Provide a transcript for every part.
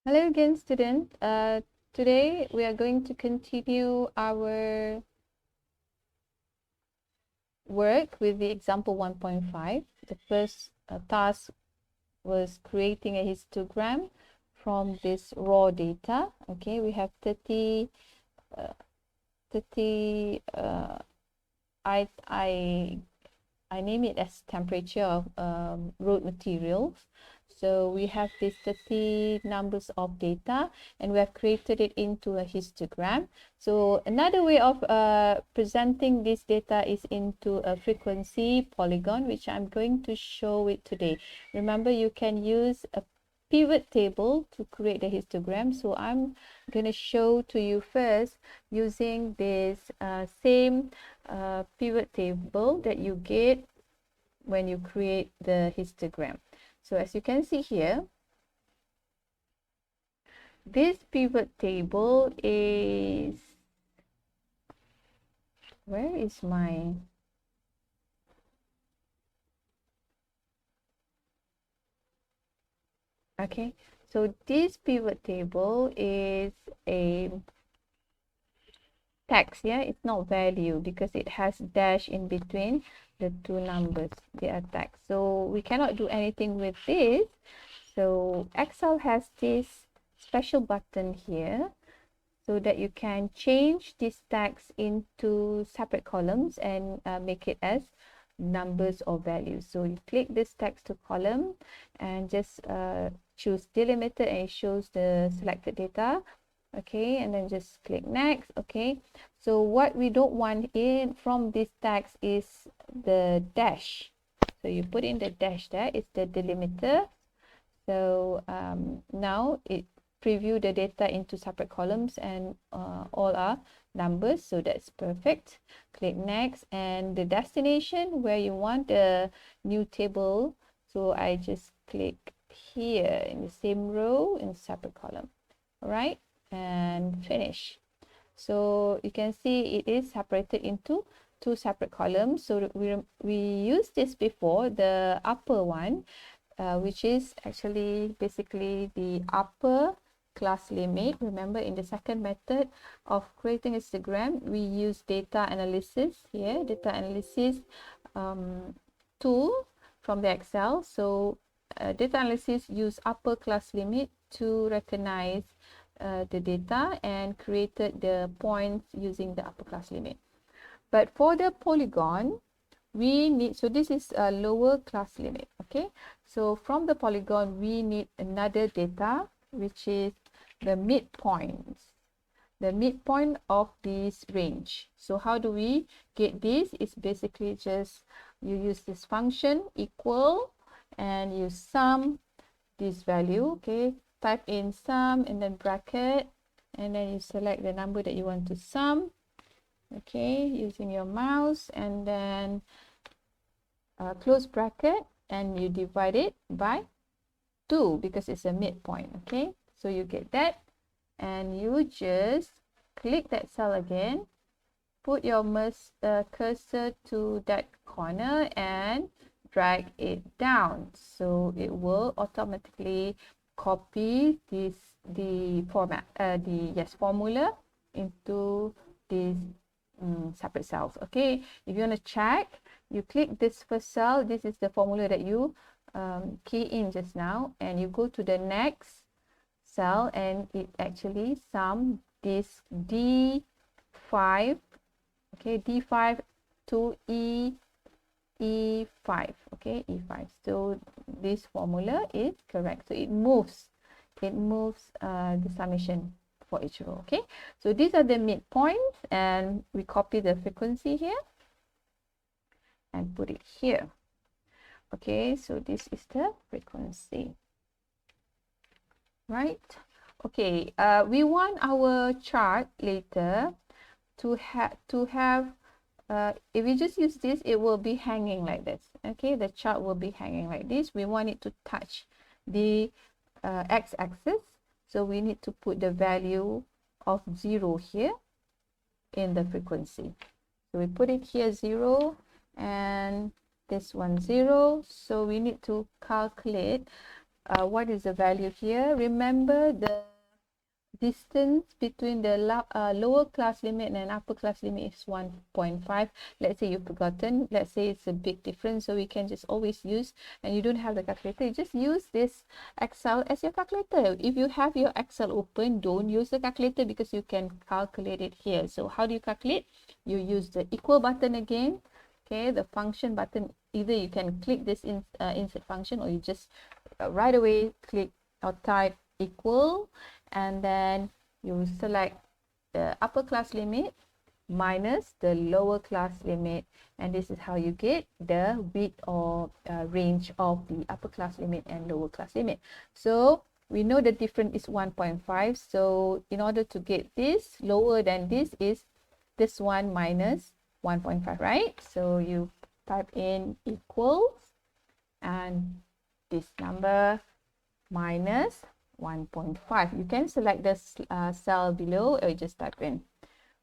Hello again, student. Today we are going to continue our work with the example 1.5. The first task was creating a histogram from this raw data. Okay, we have 30 I name it as temperature of road materials. So we have these 30 numbers of data and we have created it into a histogram. So another way of presenting this data is into a frequency polygon, which I'm going to show it today. Remember, you can use a pivot table to create the histogram. So I'm going to show to you first using this same pivot table that you get when you create the histogram. So as you can see here, this pivot table is, where is my, okay, so this pivot table is a text, yeah, it's not value because it has dash in between the two numbers. They are text, so we cannot do anything with this. So Excel has this special button here so that you can change this text into separate columns and make it as numbers or values. So you click this text to column and just choose delimited, and it shows the selected data. Okay, and then just click next. Okay, so what we don't want in from this text is the dash. So you put in the dash there, it's the delimiter. So now it preview the data into separate columns and all are numbers, so that's perfect. Click next, and the destination where you want the new table, so I just click here in the same row in separate column. All right, and finish. So you can see it is separated into two separate columns. So we used this before, the upper one, which is actually basically the upper class limit. Remember, in the second method of creating a histogram, we use data analysis here, data analysis tool from the Excel. So data analysis use upper class limit to recognize the data and created the points using the upper class limit. But for the polygon, we need, so this is a lower class limit. Okay, so from the polygon we need another data, which is the midpoints, the midpoint of this range. So how do we get this? It's basically just you use this function equal and you sum this value. Okay, type in sum and then bracket, and then you select the number that you want to sum, okay, using your mouse, and then close bracket, and you divide it by 2 because it's a midpoint. Okay, so you get that, and you just click that cell again, put your cursor to that corner and drag it down, so it will automatically copy the formula into these separate cells. Okay, if you want to check, you click this first cell. This is the formula that you key in just now, and you go to the next cell, and it actually sum this D5, okay, D5 to E5, okay, E5. So this formula is correct. So it moves the summation for each row. Okay, so these are the midpoints, and we copy the frequency here and put it here. Okay, so this is the frequency, right? Okay, we want our chart later to have if we just use this, it will be hanging like this. Okay, the chart will be hanging like this. We want it to touch the x-axis, so we need to put the value of 0 here in the frequency. So we put it here 0, and this one 0. So we need to calculate what is the value here? Remember, the distance between the lower class limit and upper class limit is 1.5. Let's say you've forgotten, let's say it's a big difference, so we can just always use, and you don't have the calculator, you just use this Excel as your calculator. If you have your Excel open, don't use the calculator because you can calculate it here. So how do you calculate? You use the equal button again, okay, the function button. Either you can click this insert function, or you just right away click or type equal, and then you select the upper class limit minus the lower class limit, and this is how you get the width or range of the upper class limit and lower class limit. So we know the difference is 1.5, so in order to get this lower than this is this one minus 1.5, right? So you type in equals and this number minus 1.5. You can select the cell below, or just type in.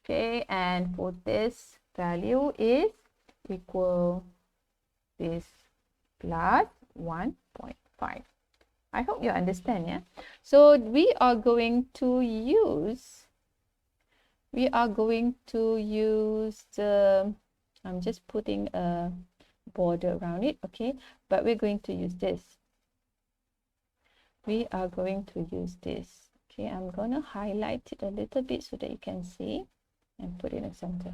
Okay, and for this value is equal this plus 1.5. I hope you understand, yeah? So we are going to use the, I'm just putting a border around it, okay? But we're going to use this. We are going to use this. Okay, I'm going to highlight it a little bit so that you can see, and put it in the center.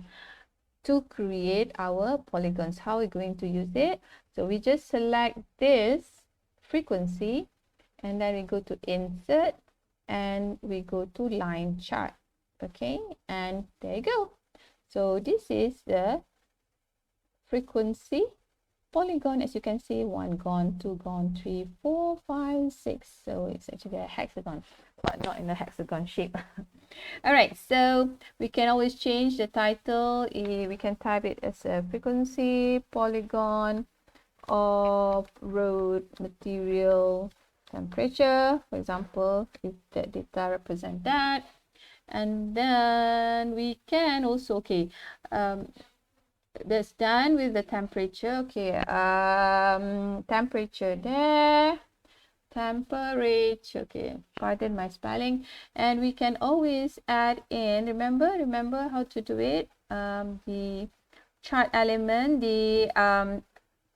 To create our polygons, how are we going to use it? So we just select this frequency, and then we go to insert, and we go to line chart. Okay, and there you go. So this is the frequency polygon. As you can see, 1 gone, 2 gone, 3, 4, 5, 6. So it's actually a hexagon, but not in a hexagon shape. All right, so we can always change the title. We can type it as a frequency polygon of road material temperature, for example, if the data represent that. And then we can also, okay, that's done with the temperature. Okay, temperature there, temperature, okay, pardon my spelling. And we can always add in, remember how to do it, the chart element, the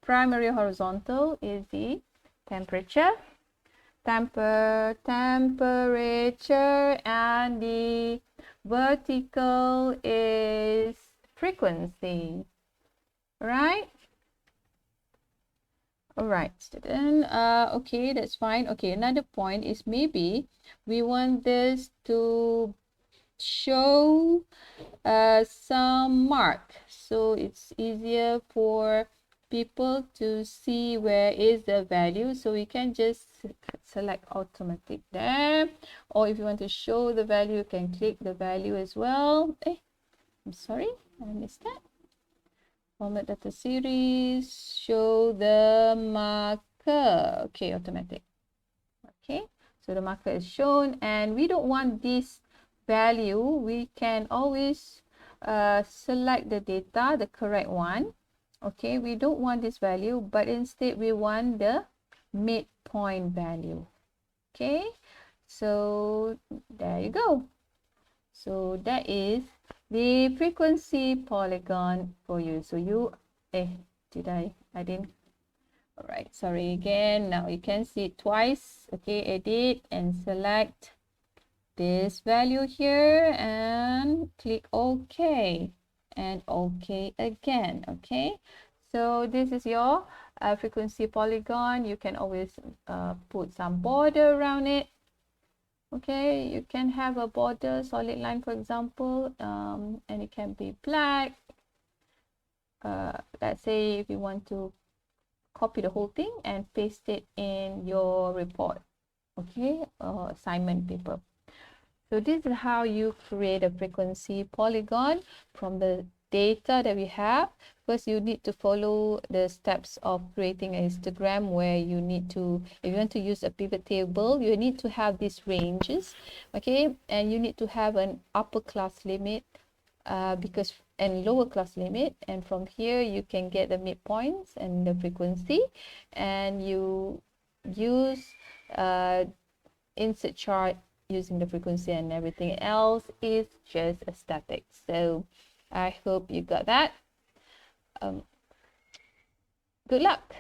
primary horizontal is the temperature, temperature, and the vertical is frequency, right? All right, student. Okay, that's fine. Okay, another point is maybe we want this to show some mark, so it's easier for people to see where is the value. So we can just select automatic there, or if you want to show the value, you can click the value as well. I'm sorry, I missed that. Format data series, show the marker. Okay, automatic. Okay, so the marker is shown, and we don't want this value. We can always select the data, the correct one. Okay, we don't want this value, but instead we want the midpoint value. Okay, so there you go. So that is the frequency polygon for you. So you, I didn't. All right, sorry again. Now you can see it twice. Okay, edit and select this value here and click OK, and OK again. Okay, so this is your frequency polygon. You can always put some border around it. Okay, you can have a border solid line, for example, and it can be black. Let's say if you want to copy the whole thing and paste it in your report, okay, or assignment paper. So this is how you create a frequency polygon from the data that we have. First, you need to follow the steps of creating an histogram, where you need to, if you want to use a pivot table, you need to have these ranges, okay, and you need to have an upper class limit and lower class limit, and from here you can get the midpoints and the frequency, and you use insert chart using the frequency, and everything else is just a static. So I hope you got that. Good luck.